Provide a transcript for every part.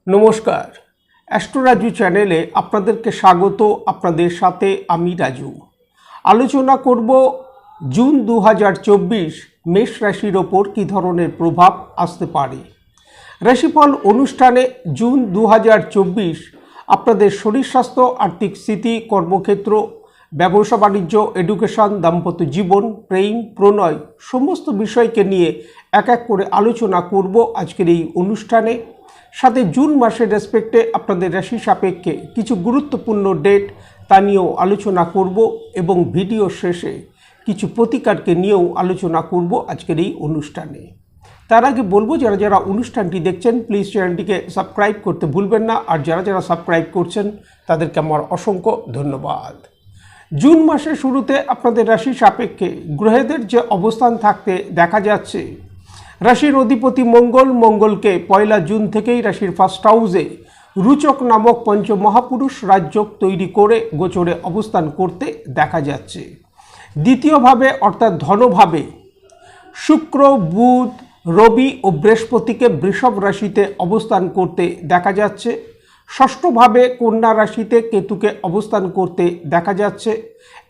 নমস্কার, অ্যাস্ট্রো রাজু চ্যানেলে আপনাদেরকে স্বাগত। আপনাদের সাথে আমি রাজু। আলোচনা করব জুন 2024 মেষ রাশির ওপর কী ধরনের প্রভাব আসতে পারে। রাশিফল অনুষ্ঠানে জুন 2024 আপনাদের শরীর স্বাস্থ্য, আর্থিক স্থিতি, কর্মক্ষেত্র, ব্যবসা বাণিজ্য, এডুকেশন, দাম্পত্য জীবন, প্রেম, প্রণয় সমস্ত বিষয়কে নিয়ে এক এক করে আলোচনা করব আজকের এই অনুষ্ঠানে। সাথে জুন মাসের রেসপেক্টে আপনাদের রাশি সাপেক্ষে কিছু গুরুত্বপূর্ণ ডেট তা নিয়েও আলোচনা করব এবং ভিডিও শেষে কিছু প্রতিকারকে নিয়েও আলোচনা করব আজকের এই অনুষ্ঠানে। তার আগে বলবো, যারা যারা অনুষ্ঠানটি দেখছেন প্লিজ চ্যানেলটিকে সাবস্ক্রাইব করতে ভুলবেন না, আর যারা যারা সাবস্ক্রাইব করছেন তাদেরকে আমার অসংখ্য ধন্যবাদ। জুন মাসের শুরুতে আপনাদের রাশি সাপেক্ষে গ্রহেদের যে অবস্থান থাকতে দেখা যাচ্ছে, রাশির অধিপতি মঙ্গলকে 1 জুন থেকেই রাশির ফার্স্ট হাউসে রুচক নামক পঞ্চমহাপুরুষ রাজযোগ তৈরি করে গোচরে অবস্থান করতে দেখা যাচ্ছে। দ্বিতীয়ভাবে অর্থাৎ ধনভাবে শুক্র, বুধ, রবি ও বৃহস্পতিকে বৃষভ রাশিতে অবস্থান করতে দেখা যাচ্ছে। ষষ্ঠভাবে কন্যা রাশিতে কেতুকে অবস্থান করতে দেখা যাচ্ছে।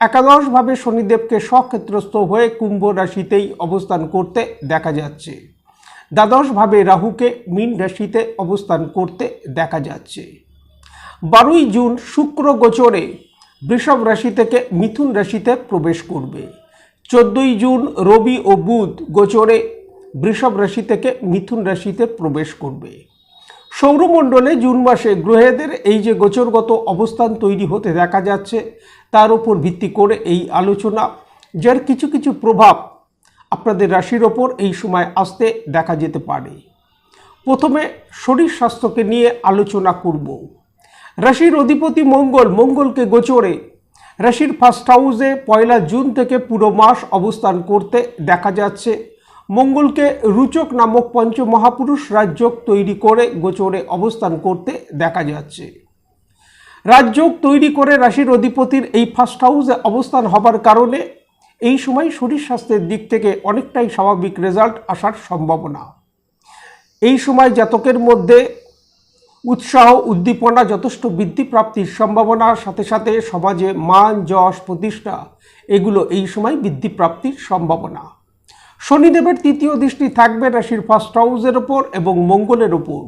একাদশভাবে শনিদেবকে স্বক্ষেত্রস্থ হয়ে কুম্ভ রাশিতেই অবস্থান করতে দেখা যাচ্ছে। দ্বাদশভাবে রাহুকে মীন রাশিতে অবস্থান করতে দেখা যাচ্ছে। 12 জুন শুক্র গোচরে বৃষভ রাশি থেকে মিথুন রাশিতে প্রবেশ করবে। 14 জুন রবি ও বুধ গোচরে বৃষভ রাশি থেকে মিথুন রাশিতে প্রবেশ করবে। সৌরমণ্ডলে জুন মাসে গ্রহেদের এই যে গোচরগত অবস্থান তৈরি হতে দেখা যাচ্ছে, তার উপর ভিত্তি করে এই আলোচনা, যার কিছু কিছু প্রভাব আপনাদের রাশির ওপর এই সময় আসতে দেখা যেতে পারে। প্রথমে শরীর স্বাস্থ্যকে নিয়ে আলোচনা করব। রাশির অধিপতি মঙ্গলকে গোচরে রাশির ফার্স্ট হাউসে 1 জুন থেকে পুরো মাস অবস্থান করতে দেখা যাচ্ছে। মঙ্গলকে রুচক নামক পঞ্চমহাপুরুষ রাজযোগ তৈরি করে গোচরে অবস্থান করতে দেখা যাচ্ছে। রাজযোগ তৈরি করে রাশির অধিপতির এই ফার্স্ট হাউসে অবস্থান হবার কারণে এই সময় শরীর স্বাস্থ্যের দিক থেকে অনেকটাই স্বাভাবিক রেজাল্ট আসার সম্ভাবনা। এই সময় জাতকের মধ্যে উৎসাহ, উদ্দীপনা যথেষ্ট বৃদ্ধি প্রাপ্তির সম্ভাবনা, সাথে সাথে সমাজে মান, যশ, প্রতিষ্ঠা এগুলো এই সময় বৃদ্ধি প্রাপ্তির সম্ভাবনা। শনিদেবের তৃতীয় দৃষ্টি থাকবে রাশির ফার্স্ট হাউসের ওপর এবং মঙ্গলের ওপর।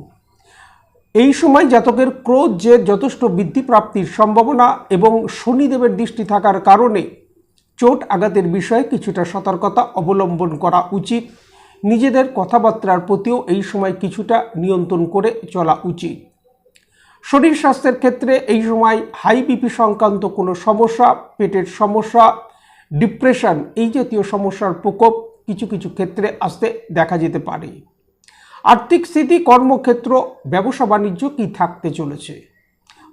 এই সময় জাতকের ক্রোধ যে যথেষ্ট বৃদ্ধি প্রাপ্তির সম্ভাবনা এবং শনিদেবের দৃষ্টি থাকার কারণে চোট আঘাতের বিষয়ে কিছুটা সতর্কতা অবলম্বন করা উচিত। নিজেদের কথাবার্তার প্রতিও এই সময় কিছুটা নিয়ন্ত্রণ করে চলা উচিত। শরীর স্বাস্থ্যের ক্ষেত্রে এই সময় হাই বিপি সংক্রান্ত কোনো সমস্যা, পেটের সমস্যা, ডিপ্রেশন এই জাতীয় সমস্যার প্রকোপ কিছু কিছু ক্ষেত্রে আসতে দেখা যেতে পারে। আর্থিক স্থিতি, কর্মক্ষেত্র, ব্যবসা বাণিজ্য কী থাকতে চলেছে।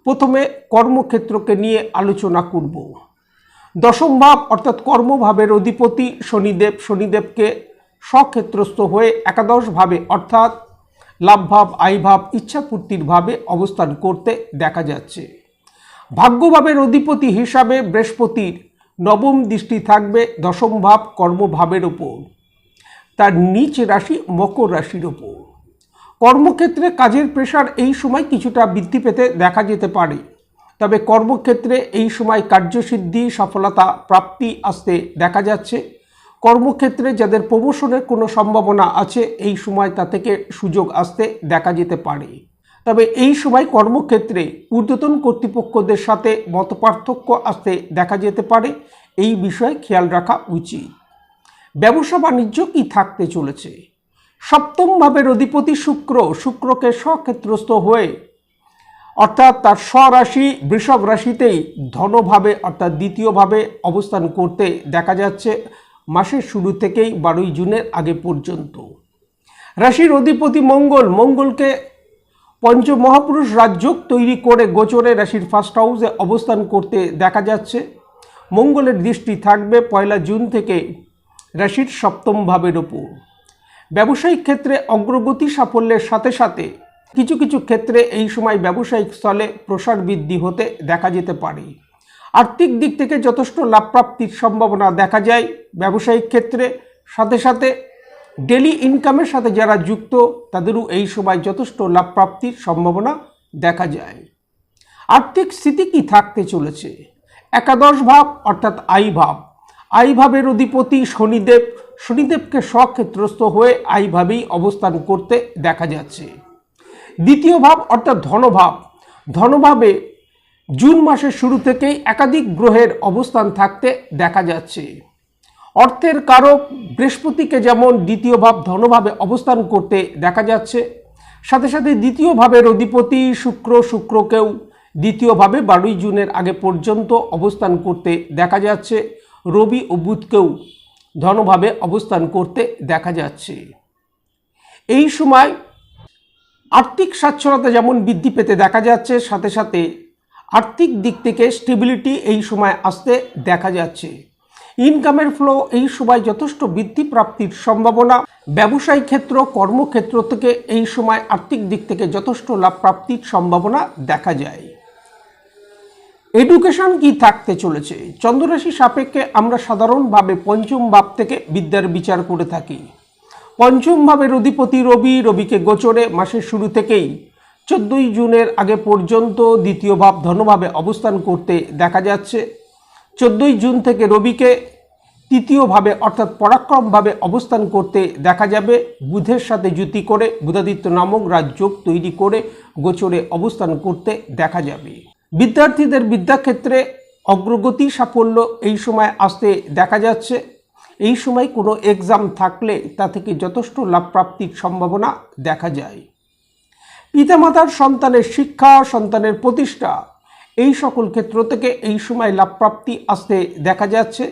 প্রথমে কর্মক্ষেত্রকে নিয়ে আলোচনা করব। দশম ভাব অর্থাৎ কর্মভাবের অধিপতি শনিদেবকে স্বক্ষেত্রস্থ হয়ে একাদশভাবে অর্থাৎ লাভভাব, আয়ভাব, ইচ্ছাপূর্তির ভাবে অবস্থান করতে দেখা যাচ্ছে। ভাগ্যভাবের অধিপতি হিসাবে বৃহস্পতির নবম দৃষ্টি থাকবে দশম ভাব কর্মভাবের ওপর, তার নিচ রাশি মকর রাশির ওপর। কর্মক্ষেত্রে কাজের প্রেশার এই সময় কিছুটা বৃদ্ধি পেতে দেখা যেতে পারে, তবে কর্মক্ষেত্রে এই সময় কার্যসিদ্ধি, সফলতা প্রাপ্তি আসতে দেখা যাচ্ছে। কর্মক্ষেত্রে যাদের প্রমোশনের কোনো সম্ভাবনা আছে এই সময় তা থেকে সুযোগ আসতে দেখা যেতে পারে, তবে এই সময় কর্মক্ষেত্রে ঊর্ধ্বতন কর্তৃপক্ষদের সাথে মতপার্থক্য আসতে দেখা যেতে পারে, এই বিষয়ে খেয়াল রাখা উচিত। ব্যবসা বাণিজ্য কী থাকতে চলেছে। সপ্তম ভাবের অধিপতি শুক্রকে স্বক্ষেত্রস্থ হয়ে অর্থাৎ তার স্বরাশি বৃষভ রাশিতেই ধনভাবে অর্থাৎ দ্বিতীয়ভাবে অবস্থান করতে দেখা যাচ্ছে মাসের শুরু থেকেই 12 জুনের আগে পর্যন্ত। রাশির অধিপতি মঙ্গলকে পঞ্চমহাপুরুষ রাজযোগ তৈরি করে গোচরে রাশির ফার্স্ট হাউসে অবস্থান করতে দেখা যাচ্ছে। মঙ্গলের দৃষ্টি থাকবে 1 জুন থেকে রাশির সপ্তম ভাবের ওপর। ব্যবসায়িক ক্ষেত্রে অগ্রগতি, সাফল্যের সাথে সাথে কিছু কিছু ক্ষেত্রে এই সময় ব্যবসায়িক স্থলে প্রসার বৃদ্ধি হতে দেখা যেতে পারে। আর্থিক দিক থেকে যথেষ্ট লাভ প্রাপ্তির সম্ভাবনা দেখা যায় ব্যবসায়িক ক্ষেত্রে, সাথে সাথে ডেলি ইনকামের সাথে যারা যুক্ত তাদেরও এই সময় যথেষ্ট লাভ প্রাপ্তির সম্ভাবনা দেখা যায়। আর্থিক স্থিতি কি থাকতে চলেছে? একাদশ ভাব অর্থাৎ আয় ভাব, আয় ভাবের অধিপতি শনিদেব, শনিদেবকে স্বক্ষেত্রস্থ হয়ে আয় ভাবেই অবস্থান করতে দেখা যাচ্ছে। দ্বিতীয় ভাব অর্থাৎ ধনভাব, ধনভাবে জুন মাসের শুরু থেকেই একাধিক গ্রহের অবস্থান থাকতে দেখা যাচ্ছে। অর্থের কারক বৃহস্পতিকে যেমন দ্বিতীয় ভাব ধনভাবে অবস্থান করতে দেখা যাচ্ছে, সাথে সাথে দ্বিতীয় ভাবের অধিপতি শুক্রকেও দ্বিতীয়ভাবে 12 জুনের আগে পর্যন্ত অবস্থান করতে দেখা যাচ্ছে। রবি ও বুধকেও ধনভাবে অবস্থান করতে দেখা যাচ্ছে। এই সময় আর্থিক স্বচ্ছলতা যেমন বৃদ্ধি পেতে দেখা যাচ্ছে, সাথে সাথে আর্থিক দিক থেকে স্টেবিলিটি এই সময় আসতে দেখা যাচ্ছে। ইনকামের ফ্লো এই সময় যথেষ্ট বৃদ্ধি প্রাপ্তির সম্ভাবনা। ব্যবসায়িক ক্ষেত্র, কর্মক্ষেত্র থেকে এই সময় আর্থিক দিক থেকে যথেষ্ট লাভ প্রাপ্তির সম্ভাবনা দেখা যায়। এডুকেশন কি থাকতে চলেছে? চন্দ্ররাশি সাপেক্ষে আমরা সাধারণভাবে পঞ্চম ভাব থেকে বিদ্যার বিচার করে থাকি। পঞ্চম ভাবের অধিপতি রবি, রবিকে গোচরে মাসের শুরু থেকেই 14 জুনের আগে পর্যন্ত দ্বিতীয় ভাব ধনভাবে অবস্থান করতে দেখা যাচ্ছে। 14 জুন থেকে রবিকে তৃতীয়ভাবে অর্থাৎ পরাক্রমভাবে অবস্থান করতে দেখা যাবে। বুধের সাথে যুতি করে বুধাদিত্য নামক রাজযোগ তৈরি করে গোচরে অবস্থান করতে দেখা যাবে। বিদ্যার্থীদের বিদ্যাক্ষেত্রে অগ্রগতি সাফল্য এই সময় আসতে দেখা যাচ্ছে। এই সময় কোনো এক্সাম থাকলে তা থেকে যথেষ্ট লাভ প্রাপ্তির সম্ভাবনা দেখা যায়। পিতামাতার সন্তানের শিক্ষা, সন্তানের প্রতিষ্ঠা এই সকল ক্ষেত্র থেকে এই সময় লাভ প্রাপ্তি আসতে দেখা যাচ্ছে।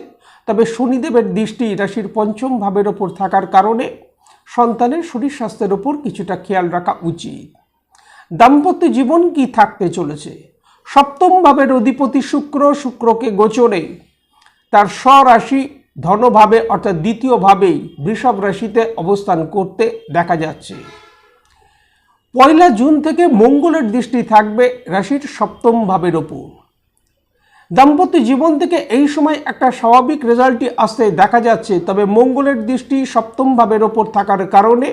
তবে শনিদেবের দৃষ্টি রাশির পঞ্চম ভাবের ওপর থাকার কারণে সন্তানের শরীর স্বাস্থ্যের ওপর কিছুটা খেয়াল রাখা উচিত। দাম্পত্য জীবন কি থাকতে চলেছে? সপ্তম ভাবের অধিপতি শুক্রকে গোচরে তার স্বরাশি ধনভাবে অর্থাৎ দ্বিতীয় ভাবেই বৃষভ রাশিতে অবস্থান করতে দেখা যাচ্ছে। 1 জুন থেকে মঙ্গলের দৃষ্টি থাকবে রাশির সপ্তম ভাবের ওপর। দাম্পত্য জীবন থেকে এই সময় একটা স্বাভাবিক রেজাল্টই আসতে দেখা যাচ্ছে। তবে মঙ্গলের দৃষ্টি সপ্তম ভাবের ওপর থাকার কারণে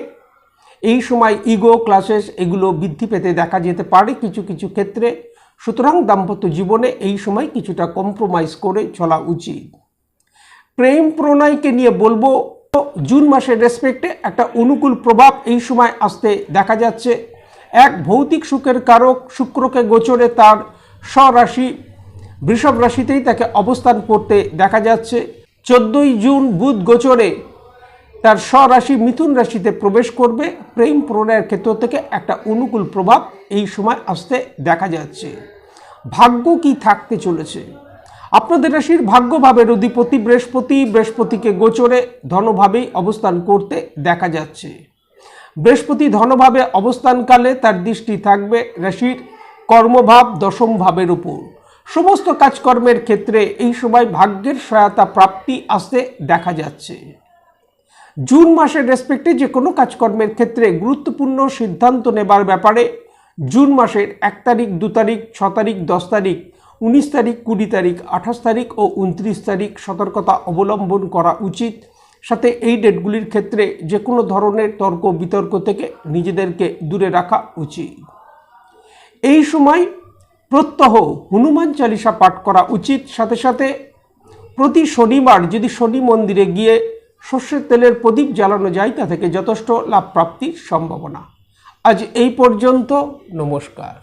এই সময় ইগো ক্লাসেস এগুলো বৃদ্ধি পেতে দেখা যেতে পারে কিছু কিছু ক্ষেত্রে। সুতরাং দাম্পত্য জীবনে এই সময় কিছুটা কম্প্রোমাইজ করে চলা উচিত। প্রেম প্রণয়কে নিয়ে বলবো, জুন মাসের রেসপেক্টে একটা অনুকূল প্রভাব এই সময় আসতে দেখা যাচ্ছে। এক ভৌতিক সুখের কারক শুক্রকে গোচরে তার স্বরাশি বৃষভ রাশিতেই তাকে অবস্থান করতে দেখা যাচ্ছে। 14 জুন বুধ গোচরে তার স্বরাশি মিথুন রাশিতে প্রবেশ করবে। প্রেম প্রণয়ের ক্ষেত্র থেকে একটা অনুকূল প্রভাব এই সময় আসতে দেখা যাচ্ছে। ভাগ্য কি থাকতে চলেছে? আপনাদের রাশির ভাগ্যভাবের অধিপতি বৃহস্পতিকে গোচরে ধনভাবেই অবস্থান করতে দেখা যাচ্ছে। বৃহস্পতি ধনভাবে অবস্থানকালে তার দৃষ্টি থাকবে রাশির কর্মভাব দশম ভাবের উপর। সমস্ত কাজকর্মের ক্ষেত্রে এই সময় ভাগ্যের সহায়তা প্রাপ্তি আসতে দেখা যাচ্ছে। জুন মাসের রেসপেক্টে যে কোনো কাজকর্মের ক্ষেত্রে গুরুত্বপূর্ণ সিদ্ধান্ত নেবার ব্যাপারে জুন মাসের 1 তারিখ, 2 তারিখ, 6 তারিখ, 10 তারিখ, 19 তারিখ, 20 তারিখ, 28 তারিখ ও 29 তারিখ সতর্কতা অবলম্বন করা উচিত। সাথে এই ডেটগুলির ক্ষেত্রে যে কোনো ধরনের তর্ক বিতর্ক থেকে নিজেদেরকে দূরে রাখা উচিত। এই সময় প্রত্যহ হনুমান চালিসা পাঠ করা উচিত। সাথে সাথে প্রতি শনিবার যদি শনি মন্দিরে গিয়ে সর্ষের তেলের প্রদীপ জ্বালানো যায় তা থেকে যথেষ্ট লাভ প্রাপ্তির সম্ভাবনা। আজ এই পর্যন্ত, নমস্কার।